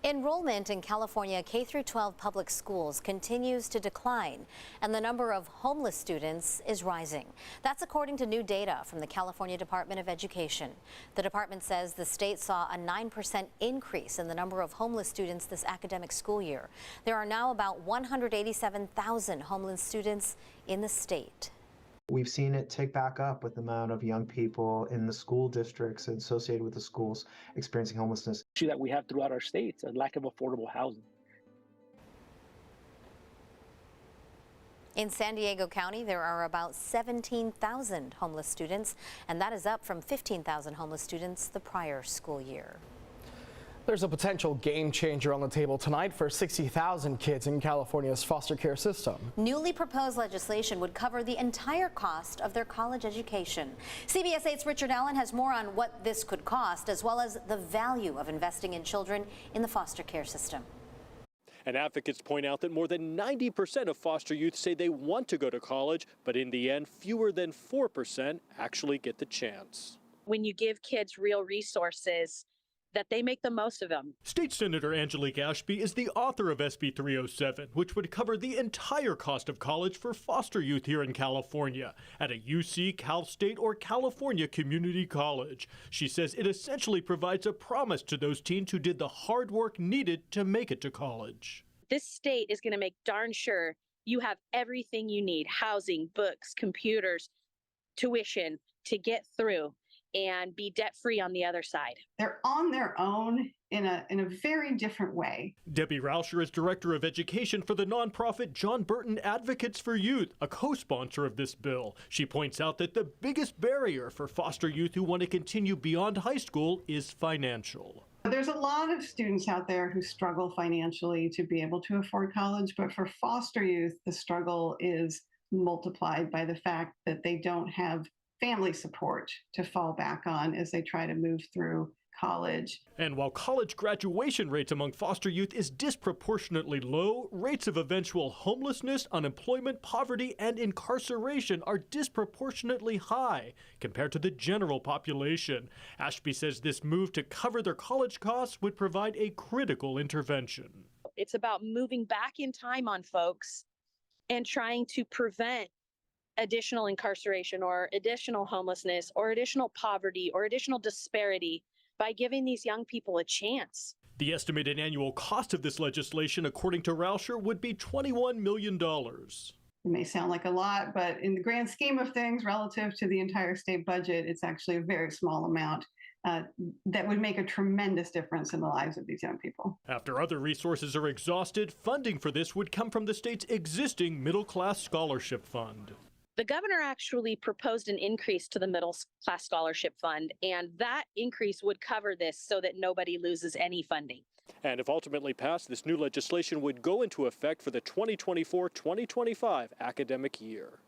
Enrollment in California K-12 public schools continues to decline, and the number of homeless students is rising. That's according to new data from the California Department of Education. The department says the state saw a 9% increase in the number of homeless students this academic school year. There are now about 187,000 homeless students in the state. We've seen it tick back up with the amount of young people in the school districts associated with the schools experiencing homelessness. Issue that we have throughout our states, a lack of affordable housing. In San Diego County, there are about 17,000 homeless students, and that is up from 15,000 homeless students the prior school year. There's a potential game changer on the table tonight for 60,000 kids in California's foster care system. Newly proposed legislation would cover the entire cost of their college education. CBS 8's Richard Allen has more on what this could cost, as well as the value of investing in children in the foster care system. And advocates point out that more than 90% of foster youth say they want to go to college, but in the end, fewer than 4% actually get the chance. When you give kids real resources, that they make the most of them. State Senator Angelique Ashby is the author of SB 307, which would cover the entire cost of college for foster youth here in California at a UC, Cal State, or California community college. She says it essentially provides a promise to those teens who did the hard work needed to make it to college. This state is going to make darn sure you have everything you need: housing, books, computers, tuition to get through and be debt-free on the other side. They're on their own in a very different way. Debbie Rauscher is Director of Education for the nonprofit John Burton Advocates for Youth, a co-sponsor of this bill. She points out that the biggest barrier for foster youth who want to continue beyond high school is financial. There's a lot of students out there who struggle financially to be able to afford college, but for foster youth, the struggle is multiplied by the fact that they don't have family support to fall back on as they try to move through college. And while college graduation rates among foster youth is disproportionately low, rates of eventual homelessness, unemployment, poverty, and incarceration are disproportionately high compared to the general population. Ashby says this move to cover their college costs would provide a critical intervention. It's about moving back in time on folks and trying to prevent additional incarceration or additional homelessness or additional poverty or additional disparity by giving these young people a chance. The estimated annual cost of this legislation, according to Rauscher, would be $21 million. It may sound like a lot, but in the grand scheme of things, relative to the entire state budget, it's actually a very small amount that would make a tremendous difference in the lives of these young people. After other resources are exhausted, funding for this would come from the state's existing middle-class scholarship fund. The governor actually proposed an increase to the middle class scholarship fund, and that increase would cover this so that nobody loses any funding. And if ultimately passed, this new legislation would go into effect for the 2024-2025 academic year.